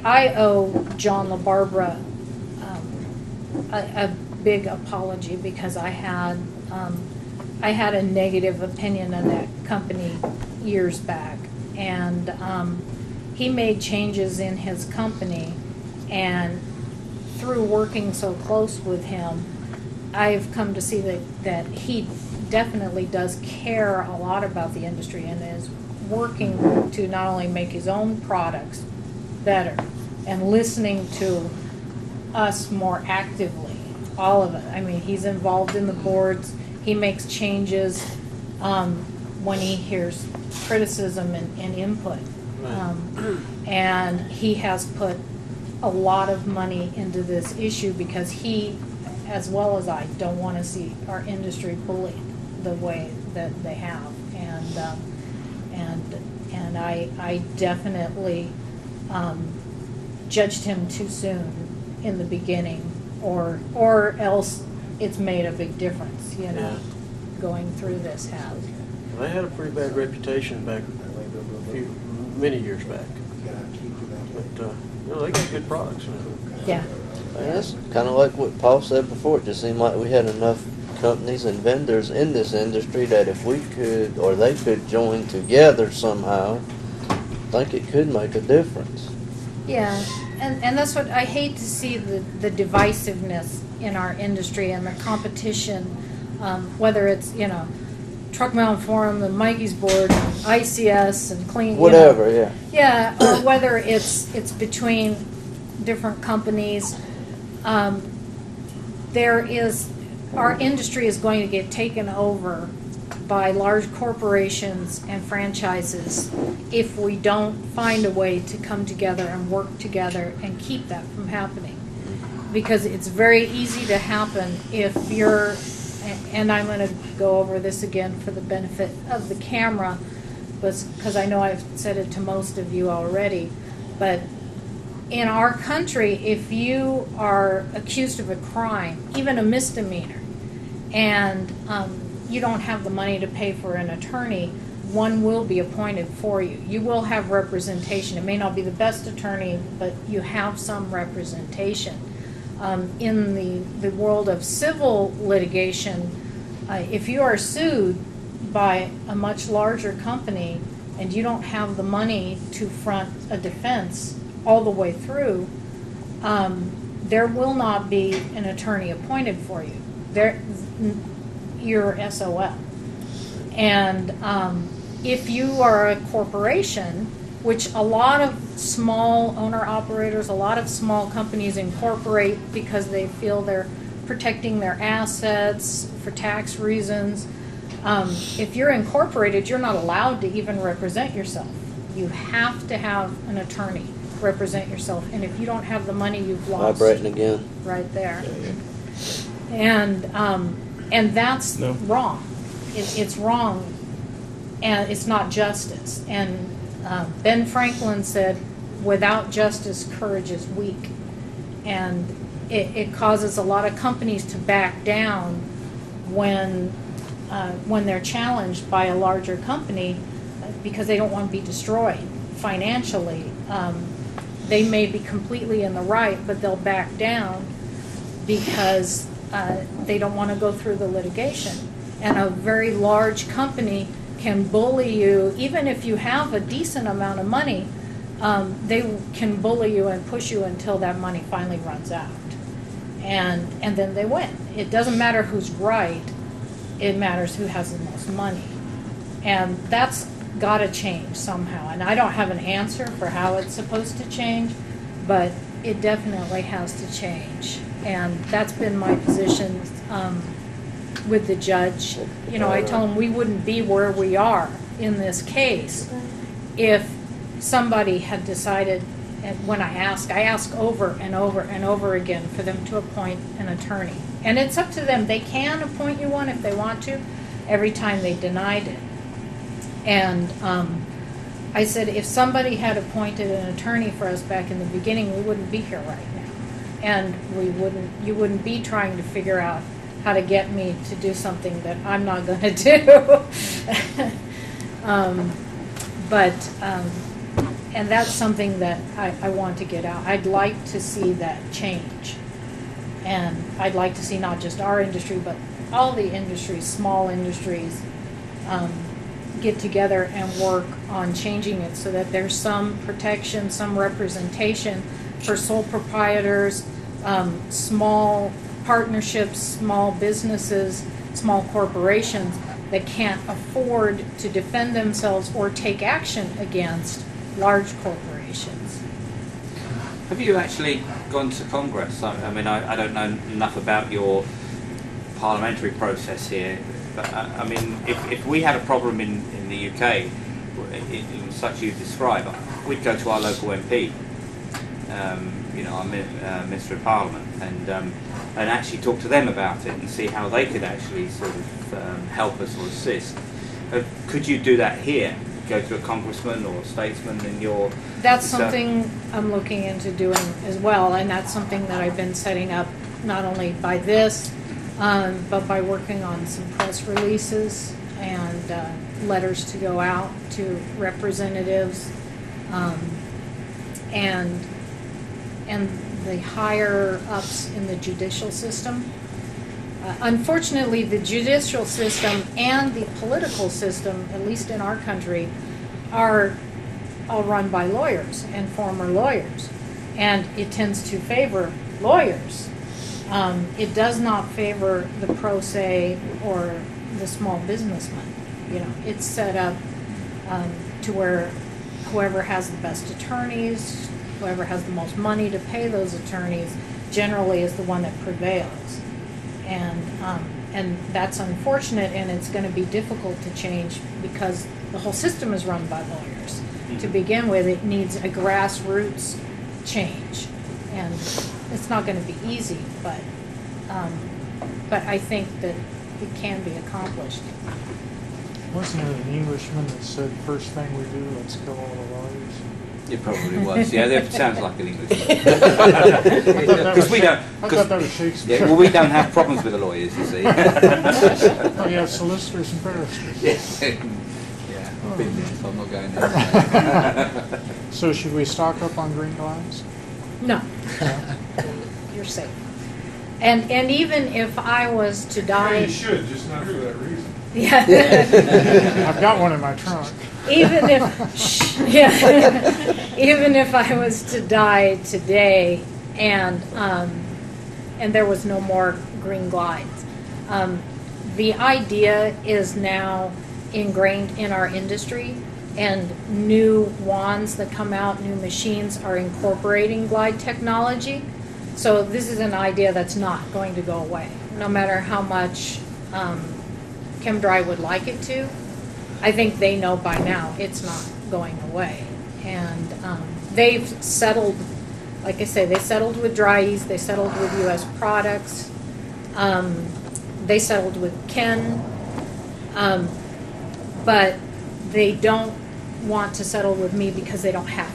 I owe John LaBarbera a big apology because I had a negative opinion of that company years back, and he made changes in his company, and through working so close with him, I've come to see that he definitely does care a lot about the industry and is working to not only make his own products better and listening to us more actively, all of it. I mean, he's involved in the boards. He makes changes when he hears criticism and input. And he has put a lot of money into this issue because he, as well as I, don't want to see our industry bullied the way that they have. And I definitely judged him too soon in the beginning, or else it's made a big difference, you know, yeah. going through this has. They had a pretty bad reputation back many years back. But you know, they got good products now. Yeah. And it's kind of like what Paul said before. It just seemed like we had enough companies and vendors in this industry that if we could, or they could join together somehow, I think it could make a difference. Yeah, and that's what I hate to see, the divisiveness in our industry and the competition, whether it's, you know, Truck Mountain Forum and Mikey's board, and ICS and Clean, whatever, you know, yeah. yeah, or whether it's between different companies. Our industry is going to get taken over by large corporations and franchises if we don't find a way to come together and work together and keep that from happening. Because it's very easy to happen if you're, and I'm going to go over this again for the benefit of the camera, because I know I've said it to most of you already, but in our country, if you are accused of a crime, even a misdemeanor, and you don't have the money to pay for an attorney, one will be appointed for you. You will have representation. It may not be the best attorney, but you have some representation. In the world of civil litigation, if you are sued by a much larger company and you don't have the money to front a defense all the way through, there will not be an attorney appointed for you. You're SOL. And if you are a corporation, which a lot of small owner-operators, a lot of small companies incorporate because they feel they're protecting their assets for tax reasons. If you're incorporated, you're not allowed to even represent yourself. You have to have an attorney represent yourself, and if you don't have the money, you've lost. Vibrating again. Right there. And that's wrong. It's wrong, and it's not justice. And Ben Franklin said, without justice, courage is weak. And it causes a lot of companies to back down when they're challenged by a larger company because they don't want to be destroyed financially. They may be completely in the right, but they'll back down because they don't want to go through the litigation. And a very large company can bully you, even if you have a decent amount of money, they can bully you and push you until that money finally runs out. And then they win. It doesn't matter who's right, it matters who has the most money. And that's got to change somehow. And I don't have an answer for how it's supposed to change, but it definitely has to change. And that's been my position with the judge. You know, I told him we wouldn't be where we are in this case if somebody had decided, and when I ask over and over and over again for them to appoint an attorney. And it's up to them. They can appoint you one if they want to. Every time they denied it. And I said, if somebody had appointed an attorney for us back in the beginning, we wouldn't be here right now. And you wouldn't be trying to figure out how to get me to do something that I'm not going to do. and that's something that I want to get out. I'd like to see that change. And I'd like to see not just our industry, but all the industries, small industries, get together and work on changing it so that there's some protection, some representation for sole proprietors, small partnerships, small businesses, small corporations that can't afford to defend themselves or take action against large corporations. Have you actually gone to Congress? I mean, I don't know enough about your parliamentary process here, but I mean, if we had a problem in the UK, in such you describe, we'd go to our local MP, you know, our Minister of Parliament, and actually talk to them about it and see how they could actually sort of help us or assist. Could you do that here? Go to a congressman or a statesman in your... That's something I'm looking into doing as well, and that's something that I've been setting up not only by this, but by working on some press releases and letters to go out to representatives and the higher ups in the judicial system. Unfortunately, the judicial system and the political system, at least in our country, are all run by lawyers and former lawyers. And it tends to favor lawyers. It does not favor the pro se or the small businessman. You know, it's set up to where whoever has the best attorneys, whoever has the most money to pay those attorneys, generally is the one that prevails. And that's unfortunate, and it's going to be difficult to change because the whole system is run by lawyers. Mm-hmm. To begin with, it needs a grassroots change, and it's not going to be easy, but I think that it can be accomplished. Wasn't it an Englishman that said, first thing we do, let's kill all the lawyers? It probably was. Yeah, that sounds like an Englishman. Because we don't. I thought that was Shakespeare. Yeah, well, we don't have problems with the lawyers, you see. Oh, you have solicitors and barristers. Yeah, I've been there, so I'm not going there. So should we stock up on green glides? No. You're safe. And even if I was to die... You should, just not for that reason. Yeah. I've got one in my trunk. Even if I was to die today and there was no more green glides, the idea is now ingrained in our industry, and new wands that come out, new machines are incorporating glide technology. So this is an idea that's not going to go away, no matter how much ChemDry would like it to. I think they know by now it's not going away. And they've settled, like I say, they settled with Dry-Ease, they settled with U.S. Products, they settled with Ken, but they don't want to settle with me because they don't have